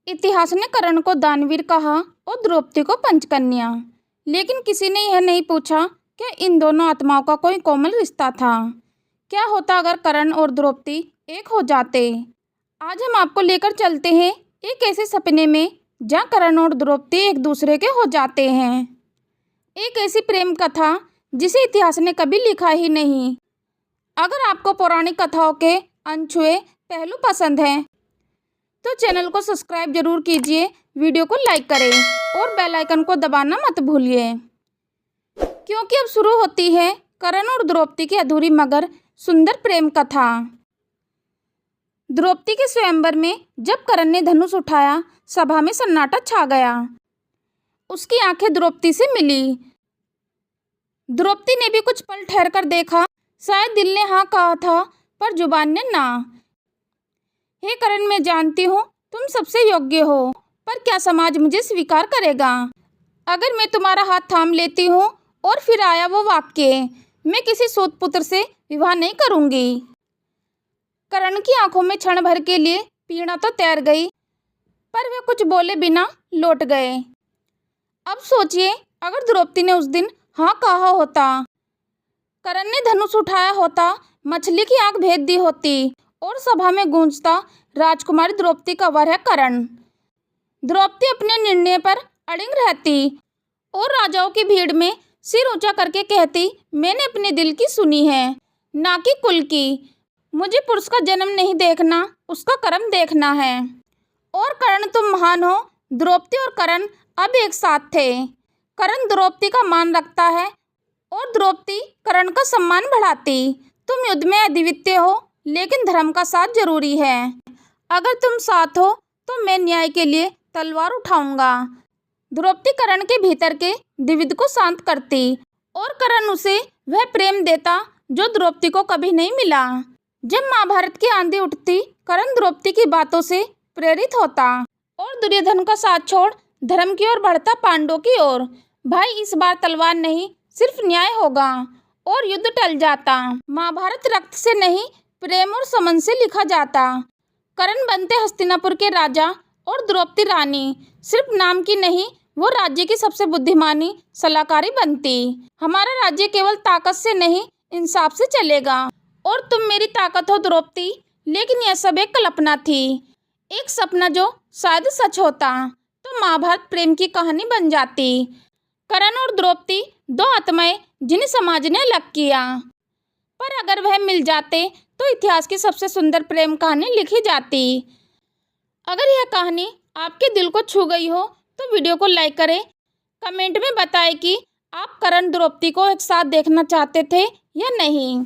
इतिहास ने कर्ण को दानवीर कहा और द्रौपदी को पंचकन्या, लेकिन किसी ने यह नहीं पूछा कि इन दोनों आत्माओं का कोई कोमल रिश्ता था। क्या होता अगर कर्ण और द्रौपदी एक हो जाते? आज हम आपको लेकर चलते हैं एक ऐसे सपने में जहाँ कर्ण और द्रौपदी एक दूसरे के हो जाते हैं। एक ऐसी प्रेम कथा जिसे इतिहास ने कभी लिखा ही नहीं। अगर आपको पौराणिक कथाओं के अनछुए पहलू पसंद हैं तो चैनल को सब्सक्राइब जरूर कीजिए, वीडियो को लाइक करें और बेल आइकन को दबाना मत भूलिए, क्योंकि अब शुरू होती है कर्ण और द्रौपदी की अधूरी मगर सुंदर प्रेम कथा। द्रौपदी के स्वयंवर में जब कर्ण ने धनुष उठाया, सभा में सन्नाटा छा गया। उसकी आंखें द्रौपदी से मिली। द्रौपदी ने भी कुछ पल ठहर कर देखा। शायद दिल ने हाँ कहा था पर जुबान ने ना। हे कर्ण, मैं जानती हूँ तुम सबसे योग्य हो, पर क्या समाज मुझे स्वीकार करेगा? अगर मैं तुम्हारा हाथ थाम लेती हूँ और फिर आया वो वाक्य, मैं किसी सूत पुत्र से विवाह नहीं करूँगी। कर्ण की आंखों में क्षण भर के लिए पीड़ा तो तैर गई, पर वे कुछ बोले बिना लौट गए। अब सोचिए, अगर द्रौपदी ने उस दिन हाँ कहा होता, कर्ण ने धनुष उठाया होता, मछली की आंख भेद दी होती और सभा में गूंजता राजकुमारी द्रौपदी का वर है कर्ण। द्रौपदी अपने निर्णय पर अड़िग रहती और राजाओं की भीड़ में सिर ऊंचा करके कहती, मैंने अपने दिल की सुनी है, ना कि कुल की। मुझे पुरुष का जन्म नहीं देखना, उसका कर्म देखना है। और कर्ण तुम महान हो। द्रौपदी और कर्ण अब एक साथ थे। कर्ण द्रौपदी का मान रखता है और द्रौपदी कर्ण का सम्मान बढ़ाती। तुम युद्ध में अद्वितीय हो, लेकिन धर्म का साथ जरूरी है। अगर तुम साथ हो तो मैं न्याय के लिए तलवार उठाऊंगा। द्रौपदी कर्ण के भीतर के द्विविध को शांत करती और कर्ण उसे वह प्रेम देता जो द्रौपदी को कभी नहीं मिला। जब महाभारत की आंधी उठती, कर्ण द्रौपदी की बातों से प्रेरित होता और दुर्योधन का साथ छोड़ धर्म की ओर बढ़ता पांडवों की ओर। भाई, इस बार तलवार नहीं, सिर्फ न्याय होगा और युद्ध टल जाता। महाभारत रक्त से नहीं, प्रेम और समन से लिखा जाता। कर्ण बनते हस्तिनापुर के राजा और द्रौपदी रानी। सिर्फ नाम की नहीं, वो राज्य की सबसे बुद्धिमानी सलाहकारी बनती। हमारा राज्य केवल ताकत से नहीं, इंसाफ से चलेगा। और तुम मेरी ताकत हो द्रौपदी, लेकिन यह सब एक कल्पना थी, एक सपना जो शायद सच होता तो महाभारत प्रेम की कहानी बन जाती। कर्ण और द्रौपदी दो आत्माएं जिन्हें समाज ने अलग किया, पर अगर वह मिल जाते तो इतिहास की सबसे सुंदर प्रेम कहानी लिखी जाती। अगर यह कहानी आपके दिल को छू गई हो तो वीडियो को लाइक करें, कमेंट में बताएं कि आप कर्ण द्रौपदी को एक साथ देखना चाहते थे या नहीं।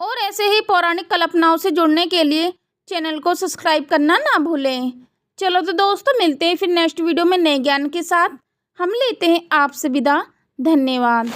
और ऐसे ही पौराणिक कल्पनाओं से जुड़ने के लिए चैनल को सब्सक्राइब करना ना भूलें। चलो तो दोस्तों, मिलते हैं फिर नेक्स्ट वीडियो में नए ज्ञान के साथ। हम लेते हैं आपसे विदा। धन्यवाद।